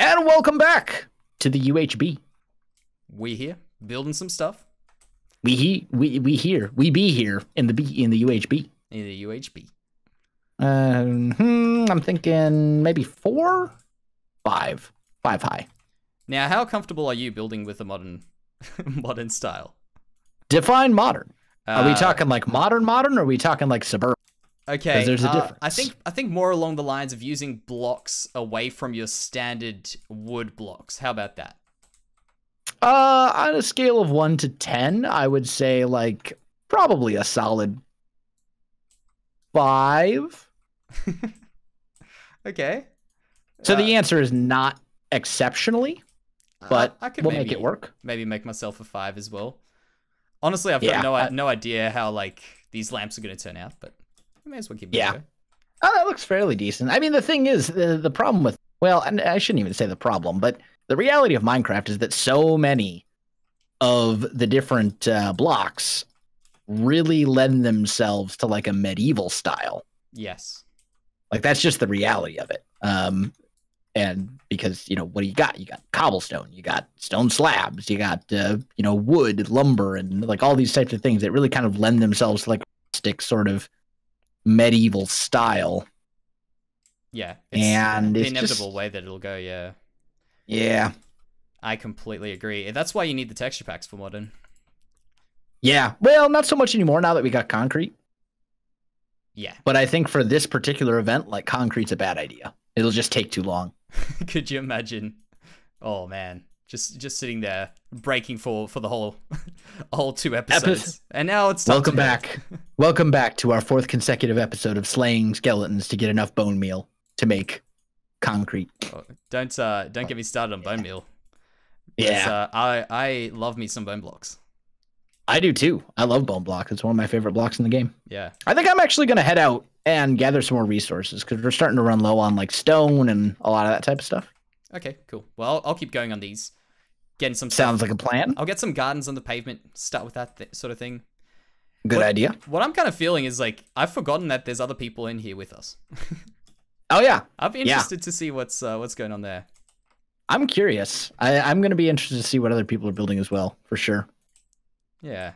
And welcome back to the UHB. We here building some stuff. We be here in the UHB. In the UHB. I'm thinking maybe 4, 5 high. Now, how comfortable are you building with a modern style? Define modern. Are we talking like modern, or are we talking like suburban? Okay, there's a difference. I think more along the lines of using blocks away from your standard wood blocks. How about that? On a scale of 1 to 10, I would say like probably a solid 5. Okay. So the answer is not exceptionally, but I could we'll make it work. Maybe make myself a 5 as well. Honestly, I've got no idea how like these lamps are going to turn out, but I may as well keep it going. That looks fairly decent. I mean, the thing is, the problem with, well, and I shouldn't even say the problem, but the reality of Minecraft is that so many of the different blocks really lend themselves to like a medieval style. Yes. Like that's just the reality of it. And because, you know, what do you got? You got cobblestone, you got stone slabs, you got, you know, wood, lumber, and like all these types of things that really kind of lend themselves to like rustic sort of medieval style. Yeah. It's and the inevitable way that it'll go. Yeah. Yeah. I completely agree. That's why you need the texture packs for modern. Yeah. Well, not so much anymore now that we got concrete. Yeah. But I think for this particular event, like concrete's a bad idea. It'll just take too long. Could you imagine? Oh man, just sitting there breaking for the whole 2 episodes. And now it's time Welcome back. Welcome back to our 4th consecutive episode of slaying skeletons to get enough bone meal to make concrete. Oh, don't get me started on bone meal. Yeah. I love me some bone blocks. I do too. I love bone blocks. It's one of my favorite blocks in the game. Yeah. I think I'm actually going to head out and gather some more resources because we're starting to run low on like stone and a lot of that type of stuff. Okay, cool. Well, I'll keep going on these. Getting some Sounds like a plan. I'll get some gardens on the pavement. Start with that sort of thing. Good idea. What I'm kind of feeling is like I've forgotten that there's other people in here with us. Oh yeah. I'd be interested to see what's going on there. I'm curious. I'm going to be interested to see what other people are building as well, for sure. Yeah.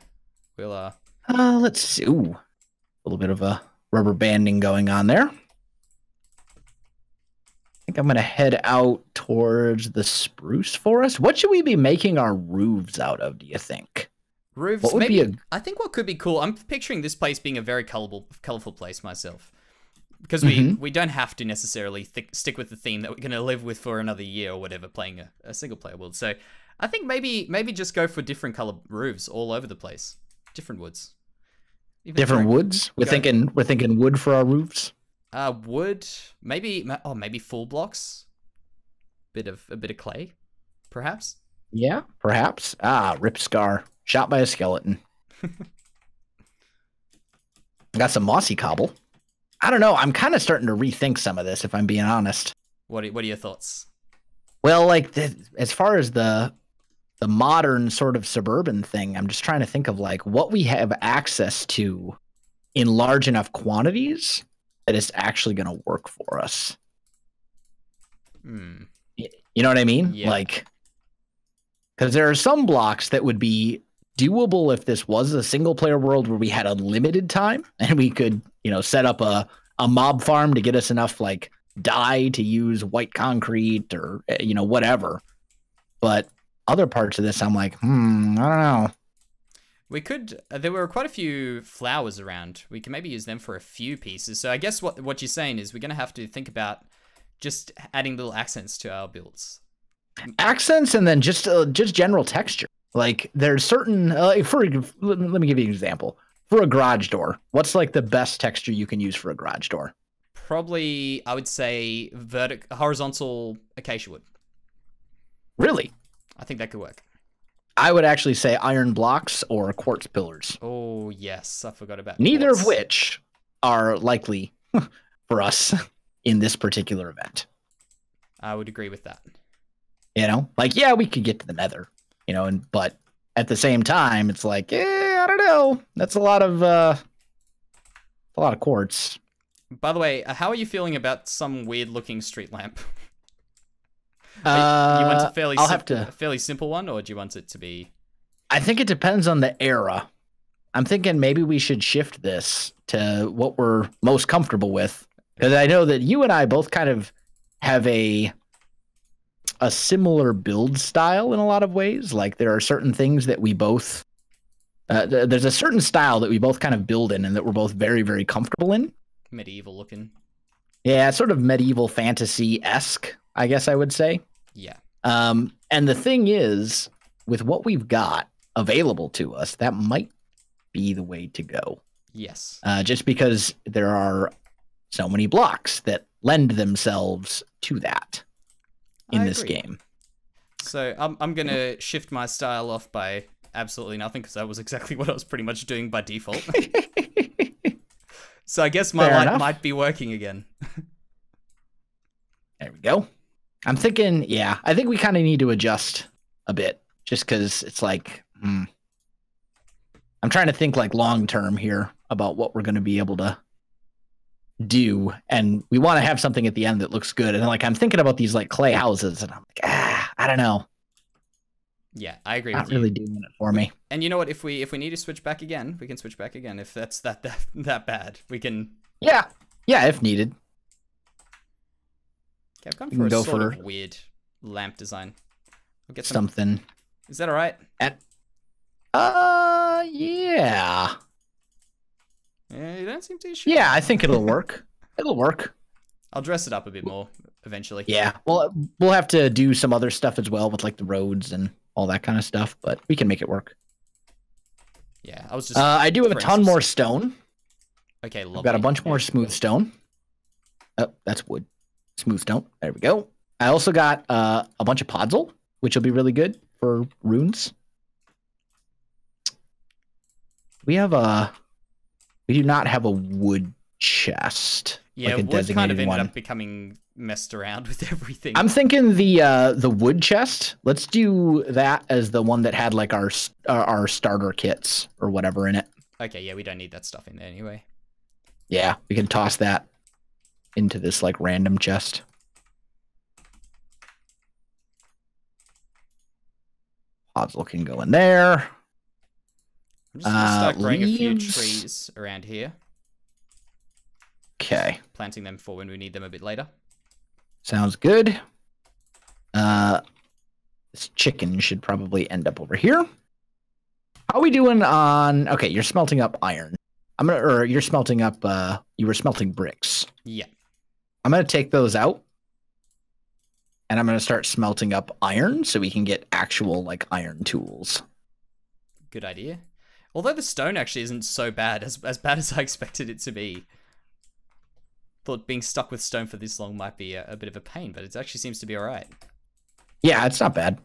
We'll let's see. Ooh. A little bit of a rubber banding going on there. I think I'm going to head out towards the spruce forest. What should we be making our roofs out of, do you think? Roofs? What would be I think what could be cool, I'm picturing this place being a very colorful place myself. Because we don't have to necessarily stick with the theme that we're going to live with for another year or whatever, playing a single player world. So I think maybe just go for different color roofs all over the place. Different woods. Different woods? We're thinking wood for our roofs? Wood, maybe full blocks. A bit of clay, perhaps. Yeah, perhaps. Rip scar. Shot by a skeleton. Got some mossy cobble. I don't know. I'm kind of starting to rethink some of this, if I'm being honest. What are your thoughts? Well, like as far as the modern sort of suburban thing, I'm just trying to think of like what we have access to in large enough quantities that it's actually going to work for us. You know what I mean? Yeah. Like, because there are some blocks that would be doable if this was a single player world where we had unlimited time and we could, you know, set up a mob farm to get us enough like dye to use white concrete or, you know, whatever. But other parts of this, I'm like, I don't know. We could, there were quite a few flowers around. We can maybe use them for a few pieces. So I guess what you're saying is we're going to have to think about just adding little accents to our builds. Accents and then just general texture. Like there's certain, let me give you an example. For a garage door, what's like the best texture you can use for a garage door? Probably, I would say horizontal acacia wood. Really? I think that could work. I would actually say iron blocks or quartz pillars. Oh, yes. I forgot about Neither quartz. of which are likely for us in this particular event. I would agree with that. You know, like, yeah, we could get to the nether, you know, but at the same time, it's like, I don't know. That's a lot of quartz. By the way, how are you feeling about some weird looking street lamp? You want a fairly a fairly simple one, or do you want it to be? I think it depends on the era. I'm thinking maybe we should shift this to what we're most comfortable with, because I know that you and I both kind of have a similar build style in a lot of ways. Like there are certain things that we both there's a certain style that we both kind of build in and that we're both very, very comfortable in. Medieval looking. Yeah, sort of medieval fantasy-esque, I guess I would say. Yeah. And the thing is, with what we've got available to us, that might be the way to go. Yes. Just because there are so many blocks that lend themselves to that in this game. So I'm going to shift my style off by absolutely nothing, because that was exactly what I was pretty much doing by default. So I guess my light might be working again. There we go. I'm thinking, yeah, I think we kind of need to adjust a bit, just because it's like, I'm trying to think like long term here about what we're going to be able to do, and we want to have something at the end that looks good. And like I'm thinking about these like clay houses, and I'm like, I don't know. Yeah, I agree Not with you. really doing it for me. And you know what? If we need to switch back again, we can switch back again. If that's that bad, we can. Yeah, if needed. Okay, I've gone for a sort of weird lamp design. We'll get something. Is that all right? Yeah. Yeah, you don't seem too sure. Yeah, I think it'll work. It'll work. I'll dress it up a bit more eventually. Yeah, well, we'll have to do some other stuff as well with like the roads and all that kind of stuff, but we can make it work. Yeah, I was just. I do have a ton more stone. Okay, lovely. I've got a bunch more smooth stone. Oh, that's wood. Smooth stone. There we go. I also got a bunch of podzol, which will be really good for runes. We do not have a wood chest. Yeah, like a wood kind of ended one. up becoming messed around with everything. I'm thinking the wood chest. Let's do that as the one that had like our starter kits or whatever in it. Okay, yeah, we don't need that stuff in there anyway. Yeah, we can toss that into this like random chest. Podzol can go in there. I'm just gonna start growing a few trees around here. Okay. Planting them for when we need them a bit later. Sounds good. This chicken should probably end up over here. How are we doing on... Okay, you're smelting up iron. You're smelting up... you were smelting bricks. Yeah. I'm going to take those out. And I'm going to start smelting up iron so we can get actual, like, iron tools. Good idea. Although the stone actually isn't so bad, as bad as I expected it to be. Thought being stuck with stone for this long might be a bit of a pain, but it actually seems to be alright. Yeah, it's not bad.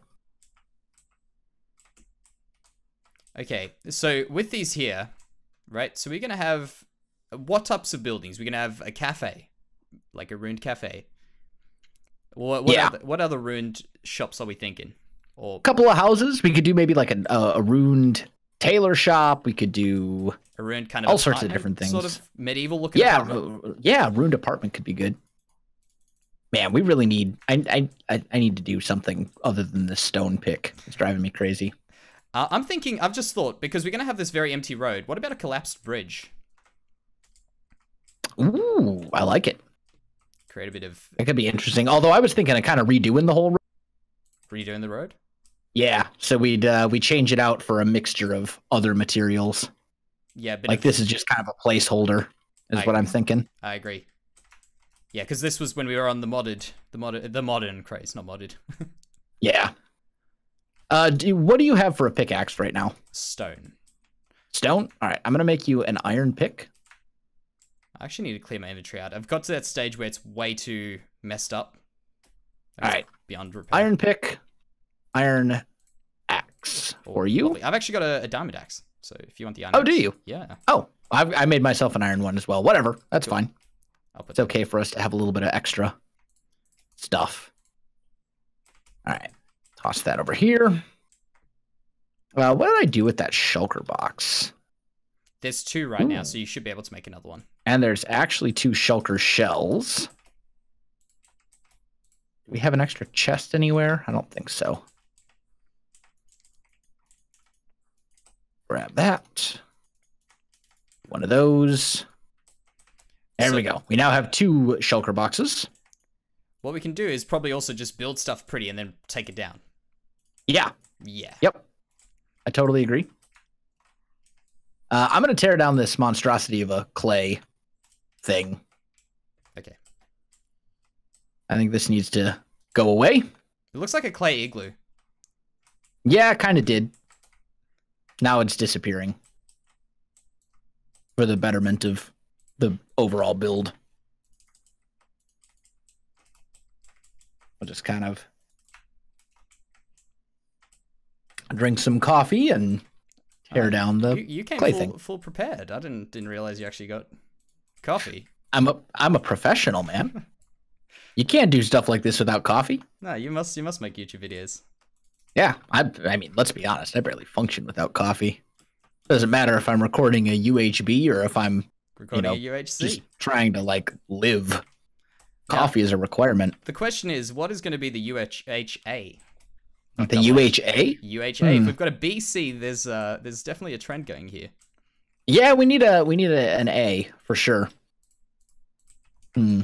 Okay, so with these here, right, so we're going to have... What types of buildings? We're going to have a cafe, like a ruined cafe. What other ruined shops are we thinking? Or a couple of houses. We could do maybe like a ruined tailor shop. We could do a ruined kind of all sorts of different things. Sort of medieval looking. Yeah, yeah, ruined apartment could be good. Man, we really need. I need to do something other than this stone pick. It's driving me crazy. I'm thinking. I've just thought, because we're gonna have this very empty road. What about a collapsed bridge? Ooh, I like it. Create a bit of... It could be interesting. Although I was thinking of kind of redoing the whole road. Redoing the road? Yeah. So we change it out for a mixture of other materials. Yeah, like this is just kind of a placeholder, is what I'm thinking. I agree. Yeah, because this was when we were on the modern craze, not modded. Yeah. What do you have for a pickaxe right now? Stone. Stone? All right. I'm gonna make you an iron pick. I actually need to clear my inventory out. I've got to that stage where it's way too messed up. All right. Beyond repair. Iron pick, iron axe for you. Lovely. I've actually got a diamond axe. So if you want the iron axe. Oh, do you? Yeah. Oh, I made myself an iron one as well. Whatever. That's fine. It's okay for us to have a little bit of extra stuff. All right. Toss that over here. What did I do with that shulker box? There's 2 right now, so you should be able to make another one. And there's actually 2 shulker shells. Do we have an extra chest anywhere? I don't think so. Grab that. One of those. There we go. We now have 2 shulker boxes. What we can do is probably also just build stuff pretty and then take it down. Yeah. Yeah. Yep. I totally agree. I'm going to tear down this monstrosity of a clay thing. Okay. I think this needs to go away. It looks like a clay igloo. Yeah, it kind of did. Now it's disappearing. For the betterment of the overall build. I'll just kind of drink some coffee and tear down the you came clay thing. Full prepared. I didn't realize you actually got coffee. I'm a professional, man. You can't do stuff like this without coffee. No, you must make YouTube videos. Yeah, I mean, let's be honest. I barely function without coffee. Doesn't matter if I'm recording a UHB or if I'm recording a UHC. Just trying to like live. Coffee is a requirement. The question is, what is going to be the UHA? The UHA? UHA. If we've got a BC, there's definitely a trend going here. Yeah, we need an A for sure. I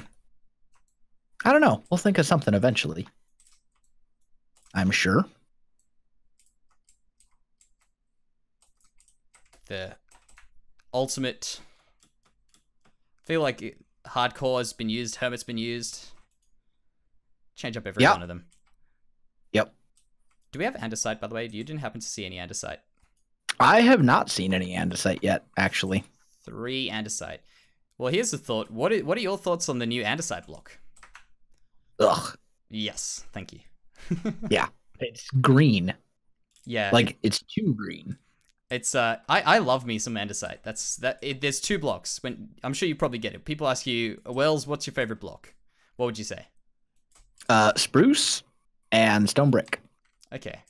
don't know. We'll think of something eventually. I'm sure. The ultimate. I feel like hardcore has been used. Hermit's been used. Change up every one of them. Yep. Do we have andesite, by the way? You didn't happen to see any andesite. I have not seen any andesite yet, actually. 3 andesite. Well, here's the thought. What are your thoughts on the new andesite block? Ugh. Yes, thank you. Yeah, it's green. Yeah. Like, it's too green. It's I love me some andesite. There's 2 blocks. I'm sure you probably get it. People ask you, Wells, what's your favorite block? What would you say? Spruce and stone brick. Okay.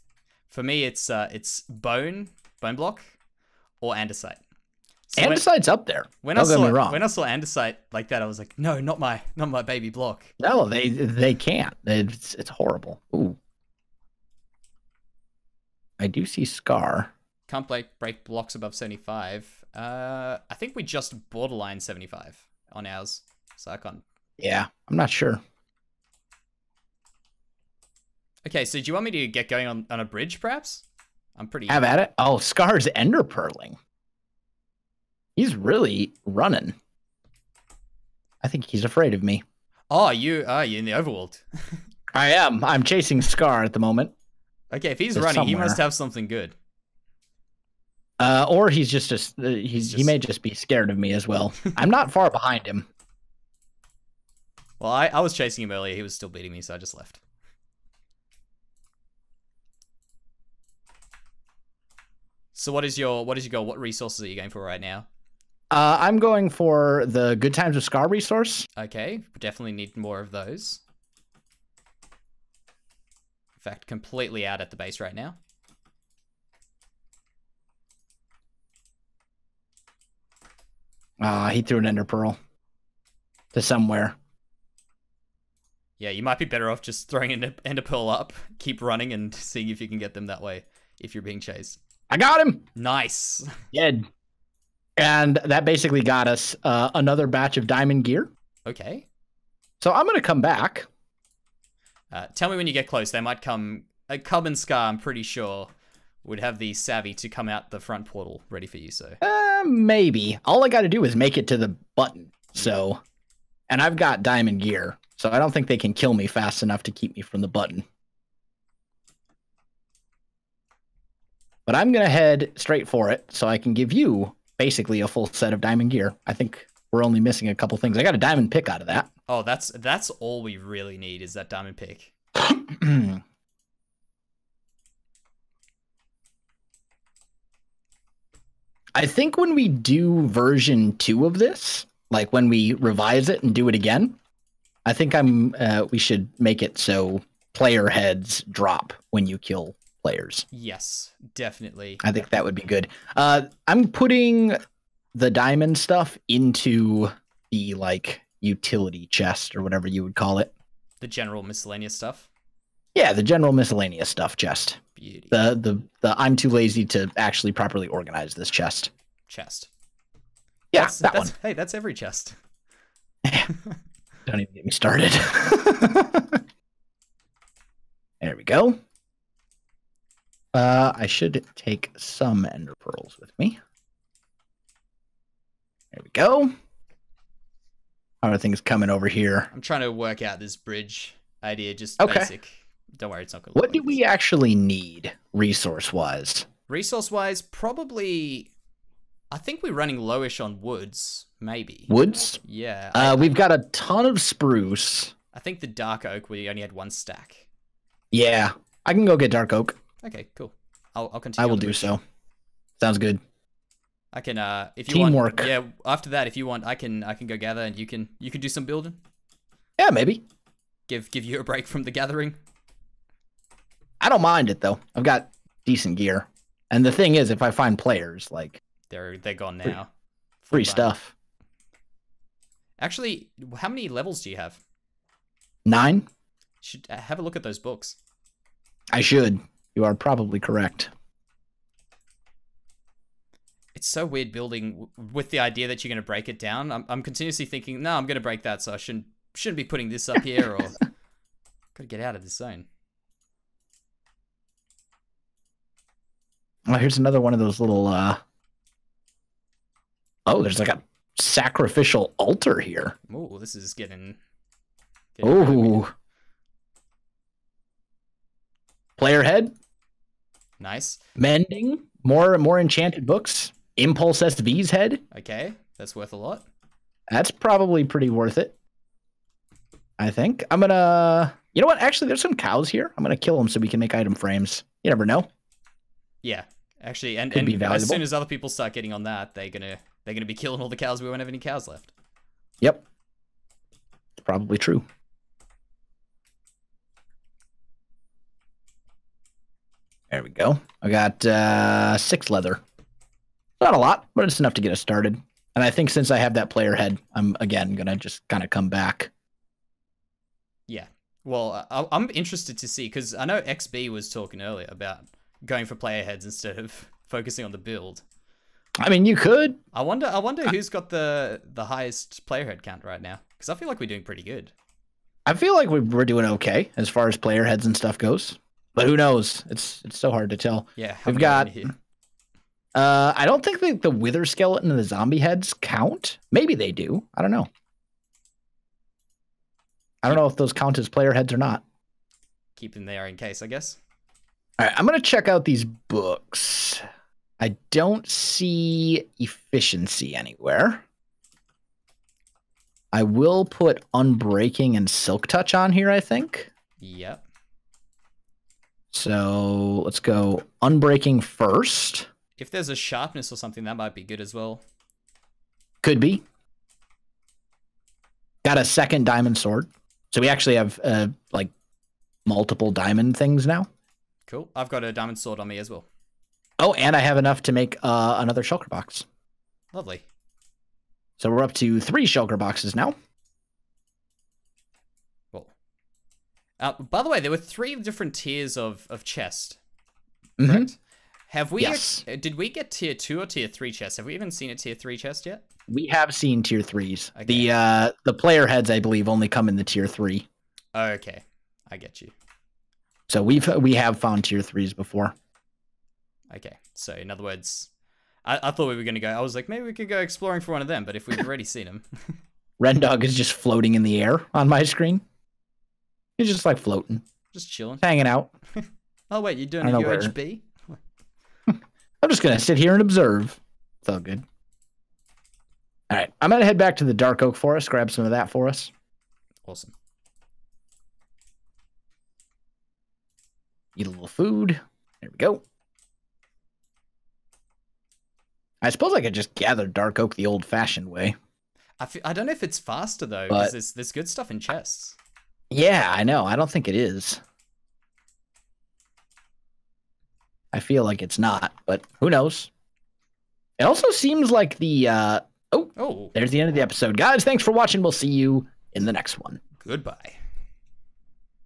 For me, it's bone block, or andesite. So andesite's up there. Don't get me wrong. When I saw andesite like that, I was like, no, not my baby block. No, they can't. It's horrible. Ooh. I do see Scar. Can't break blocks above 75. I think we just borderline 75 on ours, so I can't. Yeah, I'm not sure. Okay, so do you want me to get going on a bridge, perhaps? I'm pretty... Have at it. Oh, Scar's ender pearling. He's really running. I think he's afraid of me. Oh, you in the overworld. I am. I'm chasing Scar at the moment. Okay, if he's running, he must have something good. Or he's he may just be scared of me as well. I'm not far behind him. Well, I was chasing him earlier. He was still beating me, so I just left. So what is your goal? What resources are you going for right now? I'm going for the Good Times with Scar resource. Okay, we definitely need more of those. In fact, completely out at the base right now. He threw an ender pearl to somewhere. Yeah, you might be better off just throwing an ender pearl up, keep running, and seeing if you can get them that way if you're being chased. I got him! Nice. Dead. And that basically got us another batch of diamond gear. Okay. So I'm going to come back. Tell me when you get close. They might come... Cub and Scar, I'm pretty sure, would have the savvy to come out the front portal ready for you, so... Maybe. All I got to do is make it to the button. So... And I've got diamond gear. So I don't think they can kill me fast enough to keep me from the button. But I'm going to head straight for it so I can give you basically a full set of diamond gear. I think we're only missing a couple things. I got a diamond pick out of that. Oh, that's all we really need is that diamond pick. I think when we do version 2 of this, like when we revise it and do it again, I think we should make it so player heads drop when you kill players. Yes, definitely. I think that would be good. I'm putting the diamond stuff into the like utility chest or whatever you would call it. The general miscellaneous stuff. Yeah, the general miscellaneous stuff chest. Beauty. The I'm too lazy to actually properly organize this chest. Chest. Yeah, that one. Hey, that's every chest. Don't even get me started. There we go. I should take some ender pearls with me. There we go. How are things coming over here? I'm trying to work out this bridge idea, just Okay. basic. Don't worry, it's not going to What do we actually need resource-wise? Resource-wise, probably... I think we're running lowish on woods, maybe. Woods? Yeah. We've got a ton of spruce. I think the dark oak, we only had 1 stack. Yeah, I can go get dark oak. Okay, cool. I'll continue. I will do so. Sounds good. I can if you Teamwork. want. Yeah, after that, if you want, I can go gather, and you can do some building. Yeah, maybe. Give you a break from the gathering. I don't mind it though. I've got decent gear, and the thing is, if I find players, like they're gone now. Free stuff. Actually, how many levels do you have? 9. Should have a look at those books. I should. You are probably correct. It's so weird building with the idea that you're going to break it down. I'm continuously thinking, no, I'm going to break that, so I shouldn't be putting this up here, or got to get out of this zone. Oh, here's another one of those little. Oh, there's like a sacrificial altar here. Oh, this is getting Oh. Player head. Nice. Mending. More enchanted books. Impulse SV's head. Okay, that's worth a lot. That's probably pretty worth it. I think. I'm gonna... You know what? Actually, there's some cows here. I'm gonna kill them so we can make item frames. You never know. Yeah, actually, and Could be valuable. as soon as other people start getting on that, they're gonna be killing all the cows. We won't have any cows left. Yep. It's probably true. There we go. I got 6 leather. Not a lot, but it's enough to get us started. And I think since I have that player head, I'm, again, going to just kind of come back. Yeah. Well, I'm interested to see, because I know XB was talking earlier about going for player heads instead of focusing on the build. I mean, you could. I wonder who's got the highest player head count right now, because I feel like we're doing pretty good. I feel like we're doing okay as far as player heads and stuff goes. But who knows? It's so hard to tell. Yeah, we've got. I don't think the wither skeleton and the zombie heads count. Maybe they do. I don't know. I don't know if those count as player heads or not. Keep them there in case, I guess. All right, I'm gonna check out these books. I don't see efficiency anywhere. I will put Unbreaking and Silk Touch on here, I think. Yep. So let's go Unbreaking first. If there's a sharpness or something, that might be good as well. Could be. Got a 2nd diamond sword. So we actually have like multiple diamond things now. Cool. I've got a diamond sword on me as well. Oh, and I have enough to make another shulker box. Lovely. So we're up to 3 shulker boxes now. By the way, there were 3 different tiers of chest. Correct? Mm-hmm. Have we? Yes. Did we get tier 2 or tier 3 chest? Have we even seen a tier 3 chest yet? We have seen tier 3s. Okay. The player heads, I believe, only come in the tier 3. Okay, I get you. So we have found tier 3s before. Okay, so in other words, I thought we were gonna go. I was like, maybe we could go exploring for one of them, but if we've already seen them, Rendog is just floating in the air on my screen. He's just like floating, just chilling, hanging out. Oh wait, you're doing a UHB? I'm just gonna sit here and observe. It's all good. All right, I'm gonna head back to the Dark Oak Forest, grab some of that for us. Awesome. Eat a little food. There we go. I suppose I could just gather Dark Oak the old-fashioned way. I don't know if it's faster though, because there's good stuff in chests. Yeah, I know. I don't think it is. I feel like it's not, but who knows? It also seems like the... Oh, there's the end of the episode. Guys, thanks for watching. We'll see you in the next one. Goodbye.